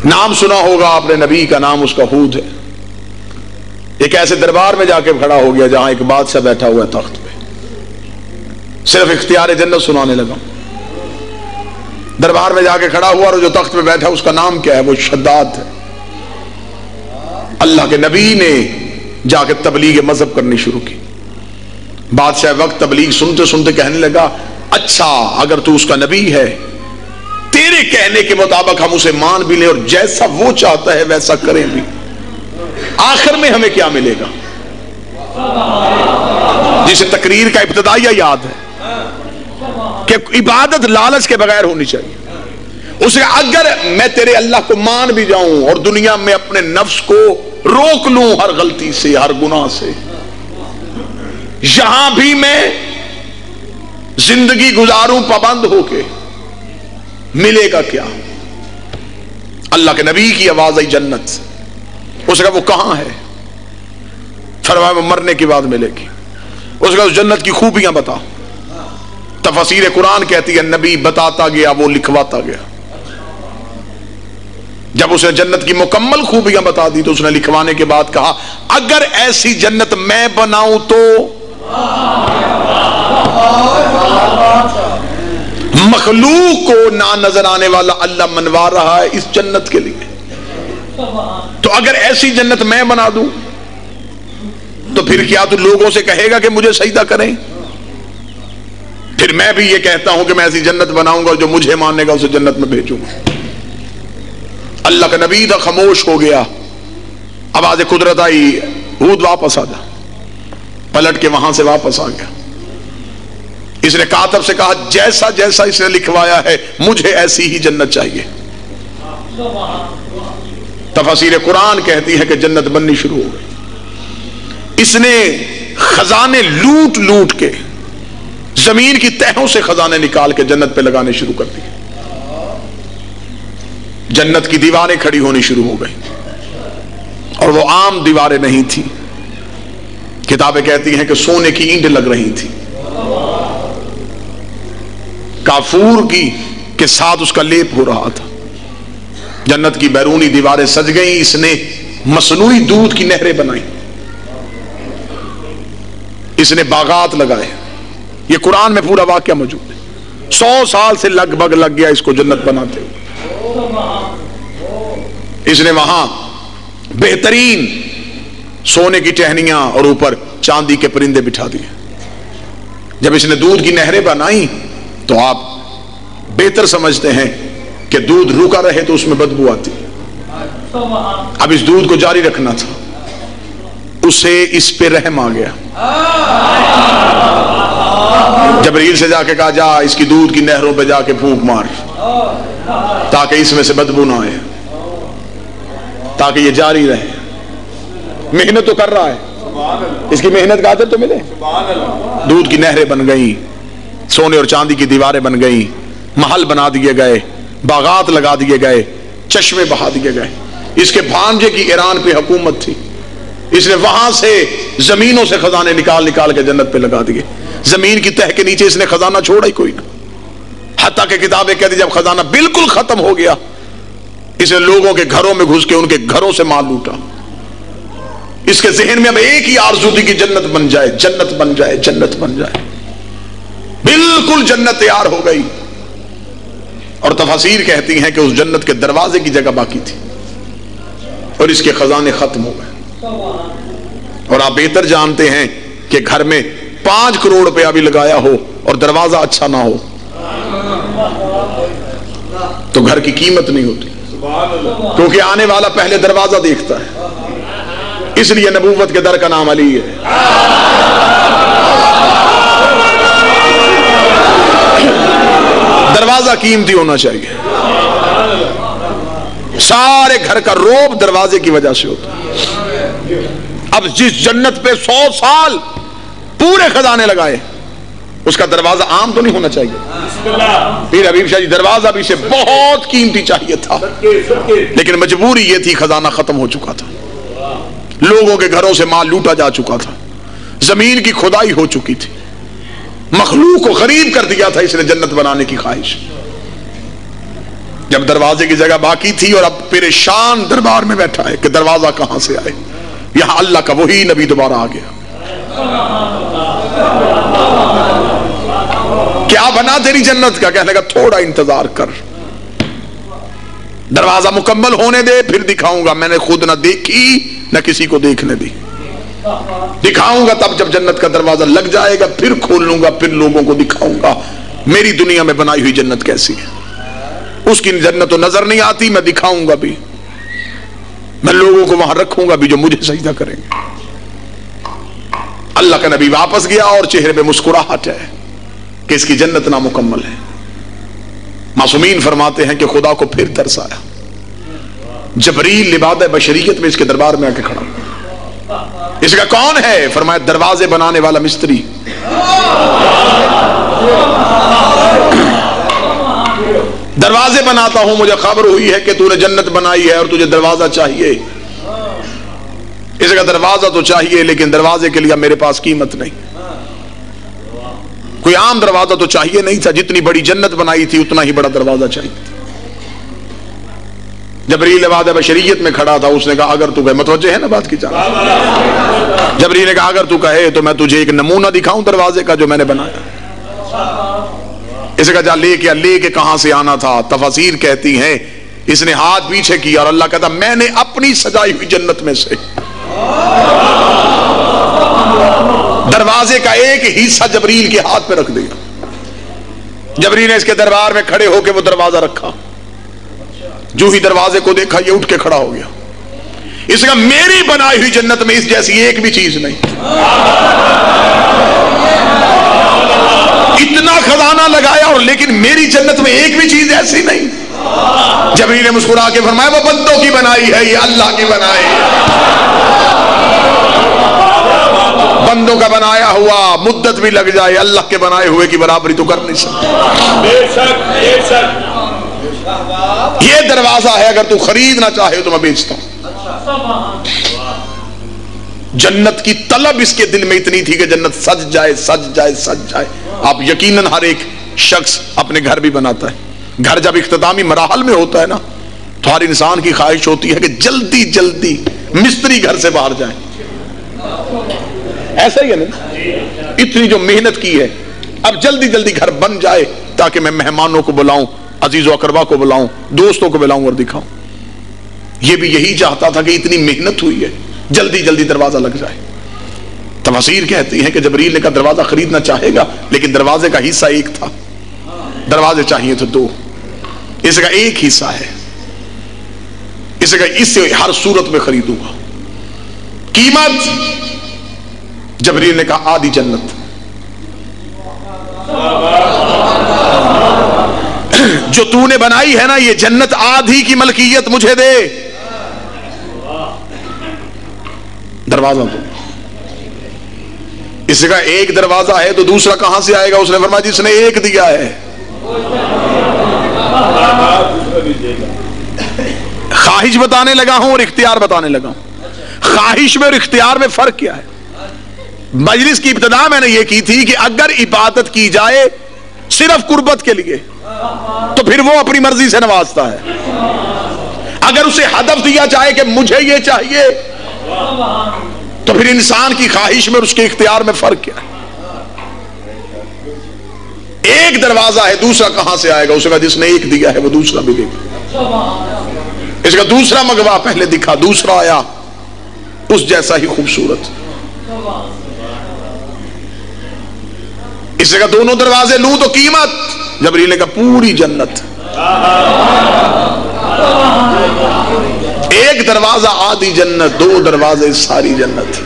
نام سنا ہوگا آپ نے نبی کا، نام اس کا ہود ہے۔ ایک ایسے دربار میں جا کے کھڑا ہو گیا جہاں ایک بادشاہ بیٹھا ہوا ہے تخت پہ، صرف اختیار جنت سنانے لگا۔ دربار میں جا کے کھڑا ہوا اور جو تخت پہ بیٹھا اس کا نام کیا ہے؟ وہ شداد ہے۔ اللہ کے نبی نے جا کے تبلیغ مذہب کرنی شروع کی۔ بادشاہ وقت تبلیغ سنتے سنتے کہنے لگا اچھا اگر تو اس کا نبی ہے، تیرے کہنے کے مطابق ہم اسے مان بھی لیں اور جیسا وہ چاہتا ہے ویسا کریں بھی، آخر میں ہمیں کیا ملے گا؟ جسے تقریر کا ابتدائیہ یاد ہے کہ عبادت لالچ کے بغیر ہونی چاہیے۔ اس نے اگر میں تیرے اللہ کو مان بھی جاؤں اور دنیا میں اپنے نفس کو روک لوں ہر غلطی سے، ہر گناہ سے، یہاں بھی میں زندگی گزاروں پابند ہو کے، ملے گا کیا؟ اللہ کے نبی کی آواز آئی جنت سے۔ اس نے کہا وہ کہاں ہے؟ فرمایا وہ مرنے کے بعد ملے گی۔ اس نے کہا اس جنت کی خوبیاں بتا۔ تفسیر قرآن کہتی ہے نبی بتاتا گیا، وہ لکھواتا گیا۔ جب اس نے جنت کی مکمل خوبیاں بتا دی تو اس نے لکھوانے کے بعد کہا اگر ایسی جنت میں بناؤں تو مخلوق کو نہ نظر آنے والا اللہ منوا رہا ہے اس جنت کے لیے، تو اگر ایسی جنت میں بنا دوں تو پھر کیا تو لوگوں سے کہے گا کہ مجھے سجدہ کریں؟ پھر میں بھی یہ کہتا ہوں کہ میں ایسی جنت بناؤں گا اور جو مجھے ماننے گا اسے جنت میں بھیجوں گا۔ اللہ کا نبی تھا، خاموش ہو گیا۔ آواز قدرت آئی، ہود واپس آ جا۔ پلٹ کے وہاں سے واپس آ گیا۔ اس نے کاتب سے کہا جیسا جیسا اس نے لکھوایا ہے مجھے ایسی ہی جنت چاہیے۔ تفسیر قرآن کہتی ہے کہ جنت بننی شروع ہو گئی۔ اس نے خزانے لوٹ لوٹ کے زمین کی تہوں سے خزانے نکال کے جنت پہ لگانے شروع کر دیے۔ جنت کی دیواریں کھڑی ہونی شروع ہو گئی اور وہ عام دیواریں نہیں تھی، کتابیں کہتی ہیں کہ سونے کی اینٹ لگ رہی تھی، کافور کی کے ساتھ اس کا لیپ ہو رہا تھا۔ جنت کی بیرونی دیواریں سج گئیں، اس نے مصنوعی دودھ کی نہریں بنائی، اس نے باغات لگائے۔ یہ قرآن میں پورا واقعہ موجود ہے۔ 100 سال سے لگ بھگ لگ گیا اس کو جنت بناتے ہوئے۔ اس نے وہاں بہترین سونے کی ٹہنیاں اور اوپر چاندی کے پرندے بٹھا دیے۔ جب اس نے دودھ کی نہریں بنائی تو آپ بہتر سمجھتے ہیں کہ دودھ روکا رہے تو اس میں بدبو آتی، اب اس دودھ کو جاری رکھنا تھا، اسے اس پہ رحم آ گیا۔ جبریل سے جا کے کہا جا اس کی دودھ کی نہروں پہ جا کے پھونک مار تاکہ اس میں سے بدبو نہ آئے، تاکہ یہ جاری رہے۔ محنت تو کر رہا ہے، اس کی محنت کا اجر تو ملے۔ دودھ کی نہریں بن گئیں، سونے اور چاندی کی دیواریں بن گئیں، محل بنا دیے گئے، باغات لگا دیے گئے، چشمے بہا دیے گئے۔ اس کے بھانجے کی ایران پہ حکومت تھی، اس نے وہاں سے زمینوں سے خزانے نکال نکال کے جنت پہ لگا دیے۔ زمین کی تہ کے نیچے اس نے خزانہ چھوڑا ہی کوئی نہ، حتیٰ کہ کتابیں کہتی جب خزانہ بالکل ختم ہو گیا اس نے لوگوں کے گھروں میں گھس کے ان کے گھروں سے مال لوٹا۔ اس کے ذہن میں اب ایک ہی آرزو تھی کہ جنت بن جائے، جنت بن جائے، جنت بن جائے۔ بالکل جنت تیار ہو گئی اور تفاسیر کہتی ہیں کہ اس جنت کے دروازے کی جگہ باقی تھی اور اس کے خزانے ختم ہو گئے۔ اور آپ بہتر جانتے ہیں کہ گھر میں 5 کروڑ روپیہ بھی لگایا ہو اور دروازہ اچھا نہ ہو تو گھر کی قیمت نہیں ہوتی، کیونکہ آنے والا پہلے دروازہ دیکھتا ہے۔ اس لیے نبوت کے در کا نام علی ہے۔ دروازہ قیمتی ہونا چاہیے۔ سارے گھر کا روب دروازے کی وجہ سے ہوتا ہے۔ اب جس جنت پہ 100 سال پورے خزانے لگائے اس کا دروازہ عام تو نہیں ہونا چاہیے۔ پیر حبیب شاہ جی دروازہ بھی سے بہت قیمتی چاہیے تھا، لیکن مجبوری یہ تھی خزانہ ختم ہو چکا تھا، لوگوں کے گھروں سے مال لوٹا جا چکا تھا، زمین کی کھدائی ہو چکی تھی، مخلوق کو غریب کر دیا تھا اس نے جنت بنانے کی خواہش۔ جب دروازے کی جگہ باقی تھی اور اب پریشان دربار میں بیٹھا ہے کہ دروازہ کہاں سے آئے، یہاں اللہ کا وہی نبی دوبارہ آ گیا. کیا بنا تیری جنت کا؟ کہنے کا تھوڑا انتظار کر، دروازہ مکمل ہونے دے پھر دکھاؤں گا. میں نے خود نہ دیکھی نہ کسی کو دیکھنے دی، دکھاؤں گا تب جب جنت کا دروازہ لگ جائے گا، پھر کھول لوں گا، پھر لوگوں کو دکھاؤں گا میری دنیا میں بنائی ہوئی جنت کیسی ہے. اس کی جنت تو نظر نہیں آتی، میں دکھاؤں گا بھی، میں لوگوں کو وہاں رکھوں گا بھی جو مجھے سجدہ کریں گے. اللہ کا نبی واپس گیا اور چہرے پہ مسکراہٹ ہے کہ اس کی جنت نامکمل ہے. معصومین فرماتے ہیں کہ خدا کو پھر ترس آیا. جبریل لبادہ بشریت میں اس کے دربار میں آ کے کھڑا. اس کا کون ہے؟ فرمایا دروازے بنانے والا مستری. دروازے بناتا ہوں، مجھے خبر ہوئی ہے کہ تو نے جنت بنائی ہے اور تجھے دروازہ چاہیے. اس کا دروازہ تو چاہیے لیکن دروازے کے لیے میرے پاس قیمت نہیں. کوئی عام دروازہ تو چاہیے نہیں تھا، جتنی بڑی جنت بنائی تھی اتنا ہی بڑا دروازہ چاہیے تھا. جبریل لبادہ بشریت میں کھڑا تھا. اس نے کہا اگر تو کہے، متوجہ ہے نا بات کی جانب. جبریل نے کہا اگر تو کہے تو میں تجھے ایک نمونہ دکھاؤں دروازے کا جو میں نے بنایا. اسے کہا جا لے کے کہاں سے آنا تھا؟ تفاسیر کہتی ہیں اس نے ہاتھ پیچھے کیا اور اللہ کہتا میں نے اپنی سجائی ہوئی جنت میں سے دروازے کا ایک حصہ جبریل کے ہاتھ پہ رکھ دیا. جبریل نے اس کے دربار میں کھڑے ہو کے وہ دروازہ رکھا. جو ہی دروازے کو دیکھا یہ اٹھ کے کھڑا ہو گیا. اس کا میری بنائی ہوئی جنت میں اس جیسی ایک بھی چیز نہیں. اتنا خزانہ لگایا اور لیکن میری جنت میں ایک بھی چیز ایسی نہیں. جبریل نے مسکرا کے فرمایا وہ بندوں کی بنائی ہے، یہ اللہ کی بنائی ہے. بندوں کا بنایا ہوا مدت بھی لگ جائے، اللہ کے بنائے ہوئے کی برابری تو کر نہیں سکتا. بے شک یہ دروازہ ہے، اگر تو خریدنا چاہے تو میں بیچتا ہوں. جنت کی طلب اس کے دل میں اتنی تھی کہ جنت سج جائے سج جائے سج جائے. آپ یقیناً ہر ایک شخص اپنے گھر بھی بناتا ہے. گھر جب اختتامی مراحل میں ہوتا ہے نا تو ہر انسان کی خواہش ہوتی ہے کہ جلدی جلدی مستری گھر سے باہر جائیں. ایسا ہی ہے نا، اتنی جو محنت کی ہے اب جلدی جلدی گھر بن جائے تاکہ میں مہمانوں کو بلاؤں، عزیز و اقربا کو بلاؤں، دوستوں کو بلاؤں اور دکھاؤں. یہ بھی یہی چاہتا تھا کہ اتنی محنت ہوئی ہے جلدی جلدی دروازہ لگ جائے. تفاسیر کہتی ہیں کہ جبریل نے کہا دروازہ خریدنا چاہے گا لیکن دروازے کا حصہ ایک تھا، دروازے چاہیے تو دو. اس کا ایک حصہ ہے، اس کا اس سے ہر صورت میں خریدوں گا. قیمت جبریل نے کہا آدھی جنت. جو تو نے بنائی ہے نا یہ جنت آدھی کی ملکیت مجھے دے. دروازہ تو اس کا ایک دروازہ ہے تو دوسرا کہاں سے آئے گا؟ اس نے فرمایا جس نے ایک دیا ہے. خواہش بتانے لگا ہوں اور اختیار بتانے لگا ہوں. خواہش میں اور اختیار میں فرق کیا ہے؟ مجلس کی ابتدا میں نے یہ کی تھی کہ اگر عبادت کی جائے صرف قربت کے لیے تو پھر وہ اپنی مرضی سے نوازتا ہے. اگر اسے ہدف دیا جائے کہ مجھے یہ چاہیے تو پھر انسان کی خواہش میں اور اس کے اختیار میں فرق کیا ہے؟ ایک دروازہ ہے، دوسرا کہاں سے آئے گا؟ اس کا جس نے ایک دیا ہے وہ دوسرا بھی دے گا. اس کا دوسرا مغوا پہلے دکھا، دوسرا آیا اس جیسا ہی خوبصورت. اس کا دونوں دروازے لوں تو قیمت. جبریل نے کہا پوری جنت. ایک دروازہ آدھی جنت، دو دروازے ساری جنت.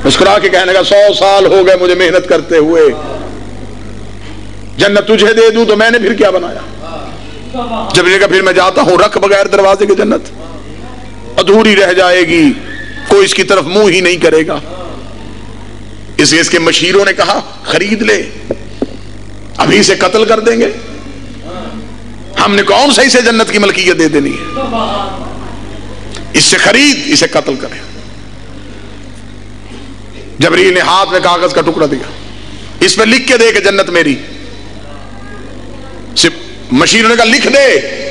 مسکرا کے کہنے کا 100 سال ہو گئے مجھے محنت کرتے ہوئے، جنت تجھے دے دوں تو میں نے پھر کیا بنایا؟ جبریل کا پھر میں جاتا ہوں رکھ بغیر دروازے کی جنت ادھوری رہ جائے گی، کوئی اس کی طرف منہ ہی نہیں کرے گا. اس کے مشیروں نے کہا خرید لے، ابھی سے قتل کر دیں گے، ہم نے کون سا اسے جنت کی ملکیت دے دینی ہے؟ اس سے خرید، اسے قتل کرے. جبریل نے ہاتھ میں کاغذ کا ٹکڑا دیا، اس پہ لکھ کے دے کہ جنت میری. مشیر نے کہا لکھ دے،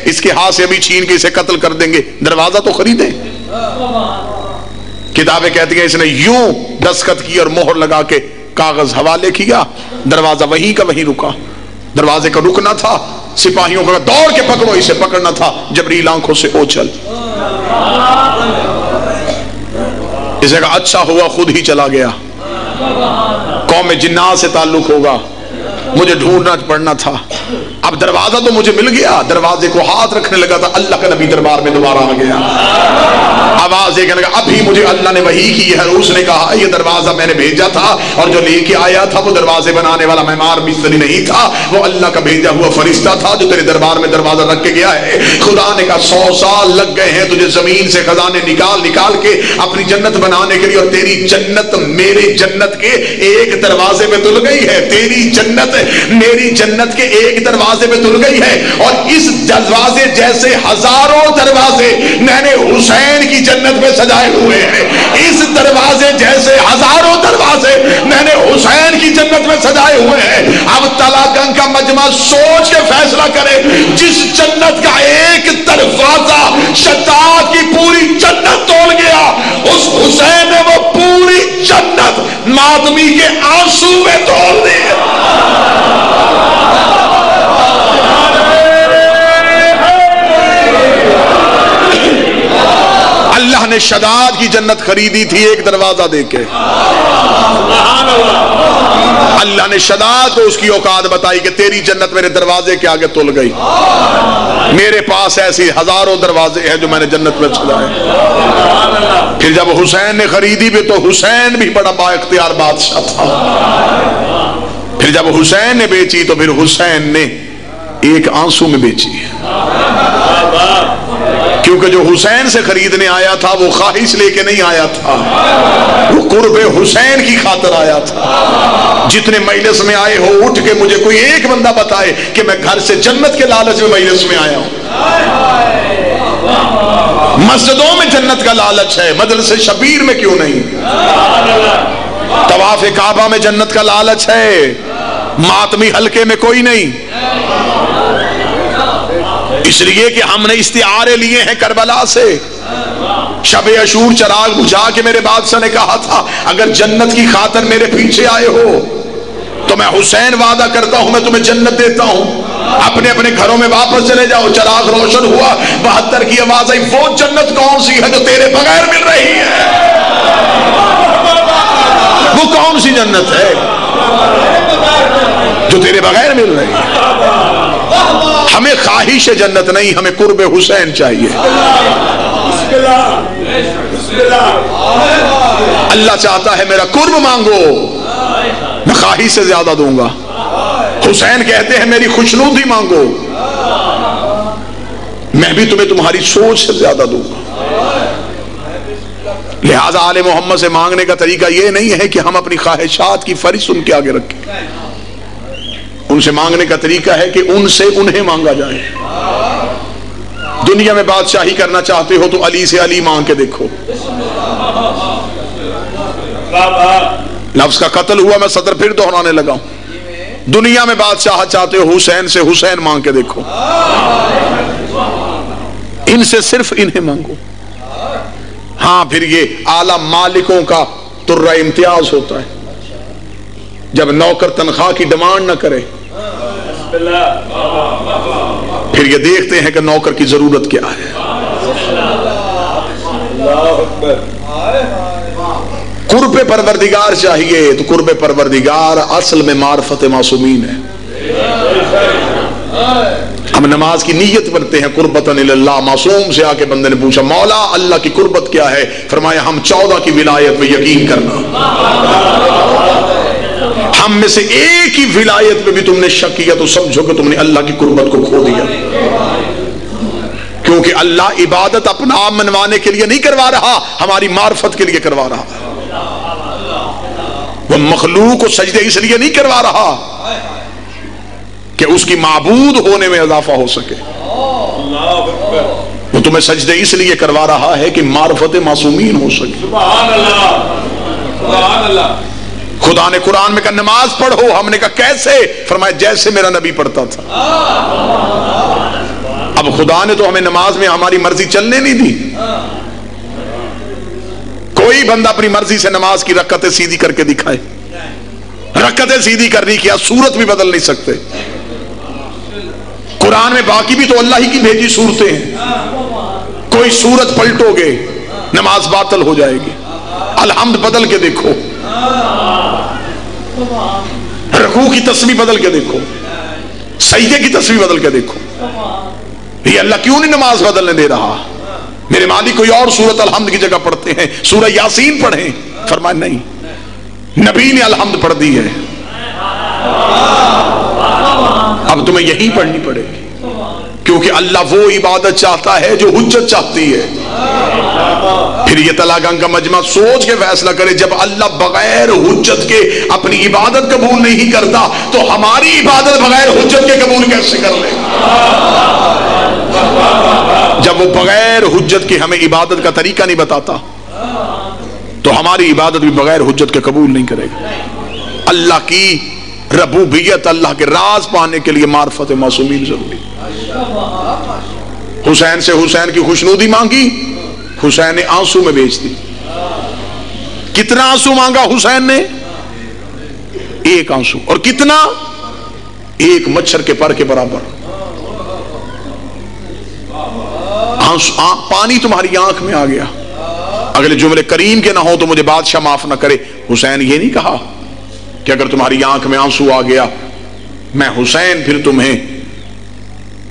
اس کے ہاتھ سے ابھی چھین کے اسے قتل کر دیں گے، دروازہ تو خریدیں۔ کتابیں کہتی ہیں اس نے یوں دستخط کی اور مہر لگا کے کاغذ حوالے کیا، دروازہ وہیں کا وہیں رکا۔ دروازے کا رکنا تھا، سپاہیوں کا دوڑ کے پکڑو، اسے پکڑنا تھا، جبریل آنکھوں سے اوچھل۔ اسے کہا اچھا ہوا خود ہی چلا گیا، قوم جنات سے تعلق ہوگا، مجھے ڈھونڈنا پڑنا تھا۔ اب دروازہ تو مجھے مل گیا، دروازے کو ہاتھ رکھنے لگا تھا، اللہ کا نبی دربار میں دوبارہ آ گیا، آواز دیکھنے لگا ابھی مجھے اللہ نے وحی کی ہے، اس نے کہا یہ دروازہ میں نے بھیجا تھا، اور جو لے کے آیا تھا وہ دروازے بنانے والا معمار مستری نہیں تھا، وہ اللہ کا بھیجا ہوا فرشتہ تھا جو تیرے دربار میں دروازہ رکھ کے گیا ہے۔ خدا نے کہا 100 سال لگ گئے ہیں تجھے زمین سے خزانے نکال نکال کے اپنی جنت بنانے کے لیے، اور تیری جنت میرے جنت کے ایک دروازے میں تل گئی ہے، تیری جنت میری جنت کے ایک دروازے میں تل گئی ہے، اور اس دروازے جیسے ہزاروں دروازے میں نے حسین کی جنت میں سجائے ہوئے ہیں، اس دروازے جیسے ہزاروں دروازے میں نے حسین کی جنت میں سجائے ہوئے ہیں۔ اب تلاگنگ کا مجمع سوچ کے فیصلہ کرے، جس جنت کا ایک دروازہ شتاب کی پوری جنت توڑ گیا، اس حسین نے وہ پوری جنت ماتمی کے آنسو میں توڑ دی۔ اللہ نے شداد کی جنت خریدی تھی ایک دروازہ دے کے، اللہ نے شداد کو اس کی اوقات بتائی کہ تیری جنت میرے دروازے کے آگے تل گئی، میرے پاس ایسی ہزاروں دروازے ہیں جو میں نے جنت میں سجائے۔ پھر جب حسین نے خریدی بھی تو حسین بھی بڑا با اختیار بادشاہ تھا، پھر جب حسین نے بیچی تو پھر حسین نے ایک آنسو میں بیچی، کیونکہ جو حسین سے خریدنے آیا تھا وہ خواہش لے کے نہیں آیا تھا، وہ قرب حسین کی خاطر آیا تھا۔ جتنے مجلس میں آئے ہو اٹھ کے مجھے کوئی ایک بندہ بتائے کہ میں گھر سے جنت کے لالچ میں مجلس میں آیا ہوں۔ مسجدوں میں جنت کا لالچ ہے، مجلس شبیر میں کیوں نہیں؟ طواف کعبہ میں جنت کا لالچ ہے، ماتمی حلقے میں کوئی نہیں، اس لیے کہ ہم نے استعارے لیے ہیں کربلا سے۔ شب عاشور چراغ بجھا کے میرے بادشاہ نے کہا تھا اگر جنت کی خاطر میرے پیچھے آئے ہو تو میں حسین وعدہ کرتا ہوں میں تمہیں جنت دیتا ہوں، اپنے اپنے گھروں میں واپس چلے جاؤ۔ چراغ روشن ہوا، 72 کی آواز آئی، وہ جنت کون سی ہے جو تیرے بغیر مل رہی ہے؟ وہ کون سی جنت ہے جو تیرے بغیر مل رہی ہے؟ ہمیں خواہش جنت نہیں، ہمیں قرب حسین چاہیے۔ اللہ چاہتا ہے میرا قرب مانگو، میں خواہش سے زیادہ دوں گا۔ حسین کہتے ہیں میری خوشنودی مانگو، میں بھی تمہیں تمہاری سوچ سے زیادہ دوں گا۔ لہذا آل محمد سے مانگنے کا طریقہ یہ نہیں ہے کہ ہم اپنی خواہشات کی فہرست ان کے آگے رکھیں، ان سے مانگنے کا طریقہ ہے کہ ان سے انہیں مانگا جائے۔ دنیا میں بادشاہی کرنا چاہتے ہو تو علی سے علی مانگ کے دیکھو۔ لفظ کا قتل ہوا، میں صدر پھر دہرانے لگا ہوں۔ دنیا میں بادشاہ چاہتے ہو حسین سے حسین مانگ کے دیکھو، ان سے صرف انہیں مانگو۔ ہاں پھر یہ اعلی مالکوں کا ترہ امتیاز ہوتا ہے، جب نوکر تنخواہ کی ڈیمانڈ نہ کرے پھر یہ دیکھتے ہیں کہ نوکر کی ضرورت کیا ہے۔ قرب پروردگار چاہیے تو قرب پروردگار اصل میں معرفت معصومین ہے۔ ہم نماز کی نیت کرتے ہیں قربتاً اللہ، معصوم سے آ کے بندے نے پوچھا مولا اللہ کی قربت کیا ہے؟ فرمایا ہم 14 کی ولایت میں یقین کرنا۔ ہم میں سے ایک ہی ولایت میں بھی تم نے شک کیا تو سمجھو کہ تم نے اللہ کی قربت کو کھو دیا، کیونکہ اللہ عبادت اپنا آپ منوانے کے لیے نہیں کروا رہا، ہماری معرفت کے لیے کروا رہا۔ وہ مخلوق کو سجدے اس لیے نہیں کروا رہا کہ اس کی معبود ہونے میں اضافہ ہو سکے، وہ تمہیں سجدے اس لیے کروا رہا ہے کہ معرفت معصومین ہو سکے۔ خدا نے قرآن میں کہا نماز پڑھو، ہم نے کہا کیسے؟ فرمایا جیسے میرا نبی پڑھتا تھا۔ اب خدا نے تو ہمیں نماز میں ہماری مرضی چلنے نہیں دی۔ کوئی بندہ اپنی مرضی سے نماز کی رکعتیں سیدھی کر کے دکھائے، رکعتیں سیدھی کرنی کیا صورت بھی بدل نہیں سکتے۔ قرآن میں باقی بھی تو اللہ ہی کی بھیجی صورتیں ہیں، کوئی صورت پلٹو گے نماز باطل ہو جائے گی۔ الحمد بدل کے دیکھو، رکوع کی تسبیح بدل کے دیکھو، سجدے کی تسبیح بدل کے دیکھو۔ یہ اللہ کیوں نہیں نماز بدلنے دے رہا؟ میرے مالک کوئی اور سورت الحمد کی جگہ پڑھتے ہیں، سورہ یاسین پڑھیں، فرمایا نہیں، نبی نے الحمد پڑھ دی ہے، اب تمہیں یہی پڑھنی پڑے گی، کیونکہ اللہ وہ عبادت چاہتا ہے جو حجت چاہتی ہے۔ پھر یہ طلاقاں کا مجمع سوچ کے فیصلہ کرے، جب اللہ بغیر حجت کے اپنی عبادت قبول نہیں کرتا تو ہماری عبادت بغیر حجت کے قبول کیسے کر لے؟ جب وہ بغیر حجت کے ہمیں عبادت کا طریقہ نہیں بتاتا تو ہماری عبادت بھی بغیر حجت کے قبول نہیں کرے گا۔ اللہ کی ربوبیت، اللہ کے راز پانے کے لیے معرفت معصومین ضروری۔ حسین سے حسین کی خوشنودی مانگی، حسین نے آنسو میں بیچ دی۔ کتنا آنسو مانگا حسین نے؟ ایک آنسو، اور کتنا؟ ایک مچھر کے پر کے برابر۔ پانی تمہاری آنکھ میں آ گیا، اگلے جملے کریم کے نہ ہو تو مجھے بادشاہ معاف نہ کرے۔ حسین یہ نہیں کہا کہ اگر تمہاری آنکھ میں آنسو آ گیا میں حسین پھر تمہیں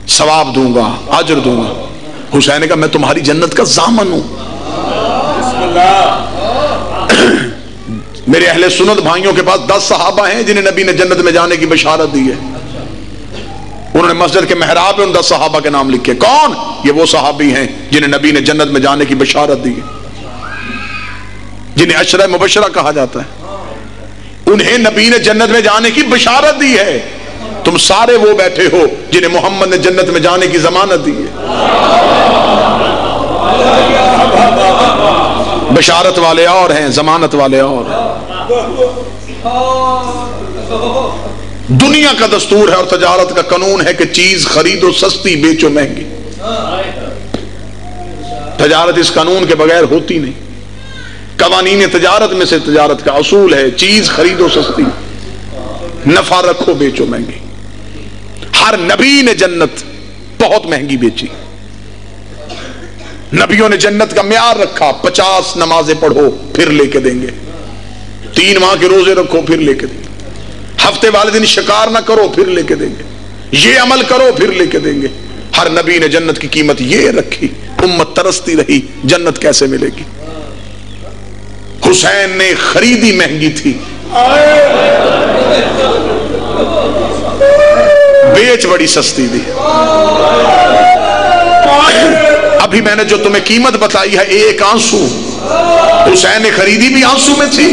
ثواب دوں گا، اجر دوں گا۔ حسین نے کہا میں تمہاری جنت کا ضامن ہوں۔ میرے اہل سنت بھائیوں کے پاس 10 صحابہ ہیں جنہیں نبی نے جنت میں جانے کی بشارت دی ہے، انہوں نے مسجد کے محراب میں ان 10 صحابہ کے نام لکھے۔ کون؟ یہ وہ صحابی ہیں جنہیں نبی نے جنت میں جانے کی بشارت دی ہے، جنہیں عشرہ مبشرہ کہا جاتا ہے، انہیں نبی نے جنت میں جانے کی بشارت دی ہے۔ تم سارے وہ بیٹھے ہو جنہیں محمد نے جنت میں جانے کی ضمانت دی ہے۔ بشارت والے اور ہیں، ضمانت والے اور ہیں۔ دنیا کا دستور ہے اور تجارت کا قانون ہے کہ چیز خریدو سستی، بیچو مہنگی۔ تجارت اس قانون کے بغیر ہوتی نہیں۔ قوانین تجارت میں سے تجارت کا اصول ہے چیز خریدو سستی، نفع رکھو بیچو مہنگی۔ ہر نبی نے جنت بہت مہنگی بیچی۔ نبیوں نے جنت کا معیار رکھا، 50 نمازیں پڑھو پھر لے کے دیں گے، 3 ماہ کے روزے رکھو پھر لے کے دیں گے، ہفتے والے دن شکار نہ کرو پھر لے کے دیں گے، یہ عمل کرو پھر لے کے دیں گے۔ ہر نبی نے جنت کی قیمت یہ رکھی، امت ترستی رہی جنت کیسے ملے گی۔ حسین نے خریدی مہنگی تھی، بیچ بڑی سستی دی۔ ابھی میں نے جو تمہیں قیمت بتائی ہے ایک آنسو، حسین نے خریدی بھی آنسو میں تھی۔